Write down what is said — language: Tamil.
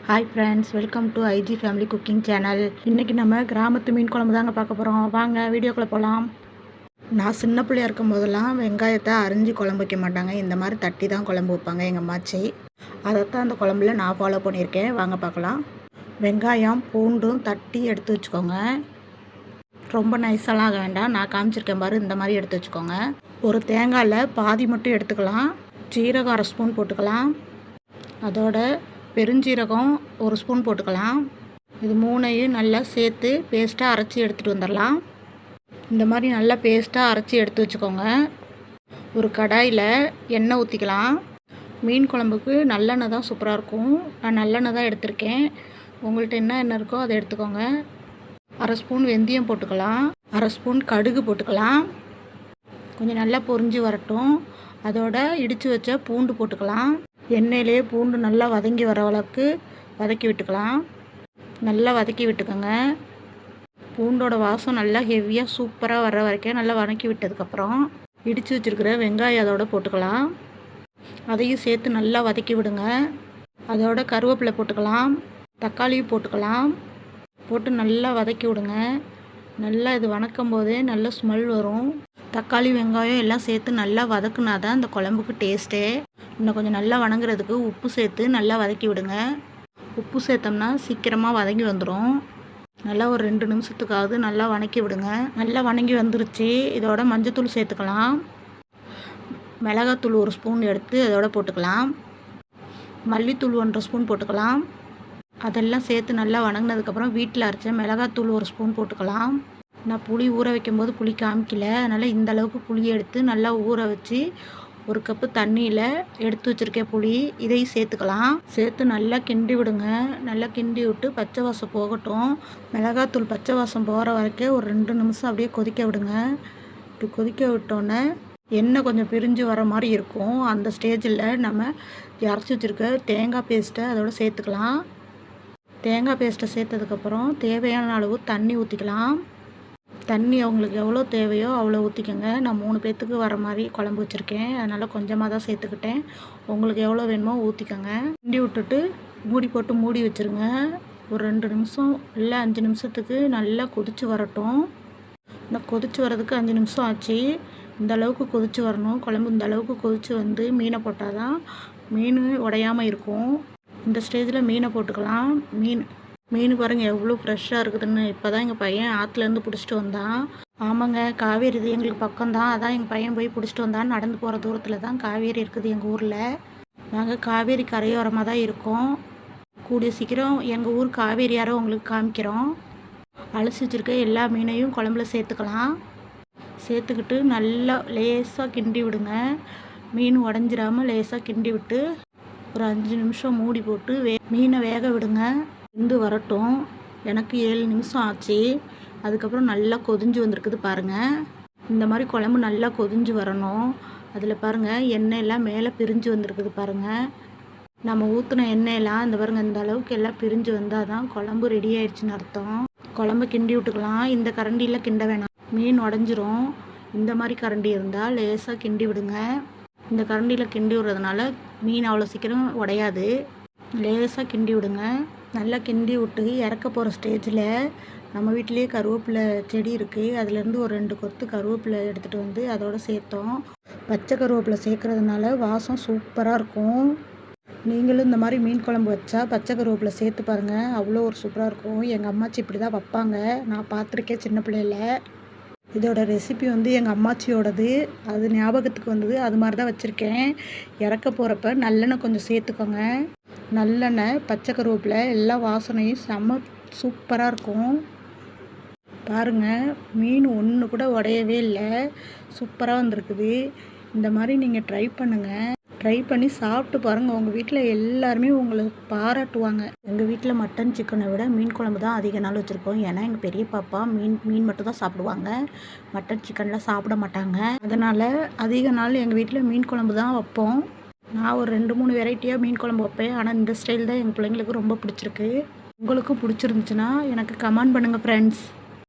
Hi friends, welcome to IG family cooking channel. இன்றைக்கி நம்ம கிராமத்து மீன் குழம்பு தாங்க பார்க்க போகிறோம். வாங்க வீடியோக்குள்ளே போகலாம். நான் சின்ன பிள்ளையா இருக்கும் போதெல்லாம் வெங்காயத்தை அரிஞ்சு குழம்பு வைக்க மாட்டாங்க. இந்த மாதிரி தட்டி தான் குழம்பு வைப்பாங்க எங்கள் அம்மாச்சி. அதைத்தான் அந்த குழம்புல நான் ஃபாலோ பண்ணியிருக்கேன். வாங்க பார்க்கலாம். வெங்காயம் பூண்டும் தட்டி எடுத்து வச்சுக்கோங்க. ரொம்ப நைஸெல்லாம் வேண்டாம். நான் காமிச்சிருக்கேன் பாரு, இந்த மாதிரி எடுத்து வச்சுக்கோங்க. ஒரு தேங்காயில் பாதி மட்டும் எடுத்துக்கலாம். ஜீரகம் 1/2 ஸ்பூன் போட்டுக்கலாம். அதோட பெருஞ்சீரகம் 1 ஸ்பூன் போட்டுக்கலாம். இது மூணையும் நல்லா சேர்த்து பேஸ்ட்டாக அரைச்சி எடுத்துகிட்டு வந்துடலாம். இந்த மாதிரி நல்லா பேஸ்ட்டாக அரைச்சி எடுத்து வச்சுக்கோங்க. ஒரு கடாயில் எண்ணெய் ஊற்றிக்கலாம். மீன் குழம்புக்கு நல்லெண்ணெய் தான் சூப்பராக இருக்கும். நான் நல்லெண்ணெய் தான் எடுத்திருக்கேன். உங்கள்கிட்ட என்ன எண்ணெய் இருக்கோ அதை எடுத்துக்கோங்க. 1/2 ஸ்பூன் வெந்தயம் போட்டுக்கலாம். 1/2 ஸ்பூன் கடுகு போட்டுக்கலாம். கொஞ்சம் நல்லா பொரிஞ்சு வரட்டும். அதோட இடித்து வச்ச பூண்டு போட்டுக்கலாம். எண்ணெயிலே பூண்டு நல்லா வதங்கி வர அளவுக்கு வதக்கி விட்டுக்கலாம். நல்லா வதக்கி விட்டுக்கோங்க. பூண்டோட வாசம் நல்லா ஹெவியாக சூப்பராக வர வரைக்கும் நல்லா வதக்கி விட்டதுக்கப்புறம் இடித்து வச்சுருக்கிற வெங்காயம் அதோட போட்டுக்கலாம். அதையும் சேர்த்து நல்லா வதக்கி விடுங்க. அதோட கருவேப்பிலை போட்டுக்கலாம். தக்காளியும் போட்டுக்கலாம். போட்டு நல்லா வதக்கி விடுங்க. நல்லா இது வதக்கும் போதே நல்ல ஸ்மெல் வரும். தக்காளி வெங்காயம் எல்லாம் சேர்த்து நல்லா வதக்குனா தான் இந்த குழம்புக்கு டேஸ்ட்டே. இன்னும் கொஞ்சம் நல்லா வதங்குறதுக்கு உப்பு சேர்த்து நல்லா வதக்கி விடுங்க. உப்பு சேர்த்தோம்னா சீக்கிரமாக வதங்கி வந்துடும். நல்லா ஒரு 2 நிமிஷத்துக்காவது நல்லா வதக்கி விடுங்க. நல்லா வதங்கி வந்துருச்சு. இதோட மஞ்சத்தூள் சேர்த்துக்கலாம். மிளகாத்தூள் 1 ஸ்பூன் எடுத்து அதோட போட்டுக்கலாம். மல்லித்தூள் 1/2 ஸ்பூன் போட்டுக்கலாம். அதெல்லாம் சேர்த்து நல்லா வதங்கினதுக்கப்புறம் வீட்டில் அரைச்ச மிளகாத்தூள் 1 ஸ்பூன் போட்டுக்கலாம். நான் புளி ஊற வைக்கும்போது புளி காமிக்கல, அதனால் இந்த அளவுக்கு புளியை எடுத்து நல்லா ஊற வச்சு 1 கப்பு தண்ணியில் எடுத்து வச்சுருக்கேன் புளி. இதையும் சேர்த்துக்கலாம். சேர்த்து நல்லா கிண்டி விடுங்க. நல்லா கிண்டி விட்டு பச்சை வாசம் போகட்டும். மிளகாத்தூள் பச்சை வாசம் போகிற வரைக்கும் ஒரு 2 நிமிஷம் அப்படியே கொதிக்க விடுங்க. இப்படி கொதிக்க விட்டோன்னே எண்ணெய் கொஞ்சம் பிரிஞ்சு வர மாதிரி இருக்கும். அந்த ஸ்டேஜில் நம்ம அரைச்சி வச்சுருக்க தேங்காய் பேஸ்ட்டை அதோட சேர்த்துக்கலாம். தேங்காய் பேஸ்ட்டை சேர்த்ததுக்கப்புறம் தேவையான அளவு தண்ணி ஊற்றிக்கலாம். தண்ணி அவங்களுக்கு எவ்வளோ தேவையோ அவ்வளோ ஊற்றிக்கோங்க. நான் 3 பேர்த்துக்கு வர மாதிரி குழம்பு வச்சுருக்கேன். அதனால் கொஞ்சமாக தான் சேர்த்துக்கிட்டேன். உங்களுக்கு எவ்வளோ வேணுமோ ஊற்றிக்கோங்க. கிண்டி விட்டுட்டு மூடி போட்டு மூடி வச்சுருங்க. ஒரு 2 நிமிஷம் இல்லை 5 நிமிஷத்துக்கு நல்லா கொதித்து வரட்டும். இந்த கொதித்து வரதுக்கு 5 நிமிஷம் ஆச்சு. இந்த அளவுக்கு கொதித்து வரணும். குழம்பு இந்த அளவுக்கு கொதித்து வந்து மீனை போட்டால் தான் மீன் உடையாமல் இருக்கும். இந்த ஸ்டேஜில் மீனை போட்டுக்கலாம். மீன் பாருங்கள் எவ்வளோ ஃப்ரெஷ்ஷாக இருக்குதுன்னு. இப்போ தான் எங்கள் பையன் ஆற்றுலேருந்து பிடிச்சிட்டு வந்தான். ஆமாங்க, காவேரி இது எங்களுக்கு பக்கம்தான். அதான் எங்கள் பையன் போய் பிடிச்சிட்டு வந்தான். நடந்து போகிற தூரத்தில் தான் காவேரி இருக்குது எங்கள் ஊரில். நாங்கள் காவேரி கரையோரமாக தான் இருக்கோம். கூடிய சீக்கிரம் எங்கள் ஊர் காவேரி யாரோ உங்களுக்கு காமிக்கிறோம். அலசி வச்சுருக்க எல்லா மீனையும் குழம்புல சேர்த்துக்கலாம். சேர்த்துக்கிட்டு நல்லா லேசாக கிண்டி விடுங்க. மீன் உடஞ்சிராமல் லேசாக கிண்டி விட்டு ஒரு 5 நிமிஷம் மூடி போட்டு மீனை வேக விடுங்க. வெந்து வரட்டும். எனக்கு 7 நிமிஷம் ஆச்சு. அதுக்கப்புறம் நல்லா கொதிஞ்சு வந்திருக்குது பாருங்கள். இந்த மாதிரி குழம்பு நல்லா கொதிஞ்சு வரணும். அதில் பாருங்கள் எண்ணெயெல்லாம் மேலே பிரிஞ்சு வந்திருக்குது பாருங்கள். நம்ம ஊற்றின எண்ணெயெல்லாம் இந்த பாருங்கள் இந்த அளவுக்கு எல்லாம் பிரிஞ்சு வந்தால் தான் குழம்பு ரெடி ஆயிடுச்சுன்னு அர்த்தம். குழம்பு கிண்டி விட்டுக்கலாம். இந்த கரண்டியில் கிண்ட வேணாம், மீன் உடஞ்சிரும். இந்த மாதிரி கரண்டி இருந்தால் லேசாக கிண்டி விடுங்க. இந்த கரண்டியில் கிண்டி விடுறதுனால மீன் அவ்வளோ சீக்கிரம் உடையாது. லேசாக கிண்டி விடுங்க. நல்லா கிண்டி விட்டு இறக்க போகிற ஸ்டேஜில் நம்ம வீட்டிலேயே கருவேப்பிலை செடி இருக்குது. அதுலேருந்து ஒரு 2 கொத்து கருவேப்பிலை எடுத்துகிட்டு வந்து அதோடு சேர்த்தோம். பச்சை கருவேப்பிலை சேர்க்குறதுனால வாசம் சூப்பராக இருக்கும். நீங்களும் இந்த மாதிரி மீன் குழம்பு வச்சா பச்சை கருவேப்பிலை சேர்த்து பாருங்கள். அவ்வளோ ஒரு சூப்பராக இருக்கும். எங்கள் அம்மாச்சி இப்படி தான் வைப்பாங்க. நான் பார்த்துருக்கேன் சின்ன பிள்ளையில. இதோட ரெசிபி வந்து எங்கள் அம்மாச்சியோடது. அது ஞாபகத்துக்கு வந்தது. அது மாதிரி தான் வச்சுருக்கேன். இறக்க போகிறப்ப நல்லெண்ணெய் கொஞ்சம் சேர்த்துக்கோங்க. நல்லெண்ணெய், பச்சை கருவேப்பிலை எல்லா வாசனையும் செம்ம சூப்பராக இருக்கும். பாருங்கள், மீன் ஒன்று கூட உடையவே இல்லை. சூப்பராக வந்திருக்குது. இந்த மாதிரி நீங்கள் ட்ரை பண்ணுங்கள். ட்ரை பண்ணி சாப்பிட்டு பாருங்கள். உங்கள் வீட்டில் எல்லாருமே உங்களை பாராட்டுவாங்க. எங்கள் வீட்டில் மட்டன் சிக்கனை விட மீன் குழம்பு தான் அதிக நாள் வச்சுருக்கோம். ஏன்னா எங்கள் பெரிய பாப்பா மீன் மட்டும் தான் சாப்பிடுவாங்க. மட்டன் சிக்கன்லாம் சாப்பிட மாட்டாங்க. அதனால் அதிக நாள் எங்கள் வீட்டில் மீன் குழம்பு தான் வைப்போம். நான் ஒரு 2-3 வெரைட்டியாக மீன் குழம்பு வைப்பேன். ஆனால் இந்த ஸ்டைல் தான் எங்கள் பிள்ளைங்களுக்கு ரொம்ப பிடிச்சிருக்கு. உங்களுக்கும் பிடிச்சிருந்துச்சுன்னா எனக்கு கமெண்ட் பண்ணுங்கள் ஃப்ரெண்ட்ஸ்.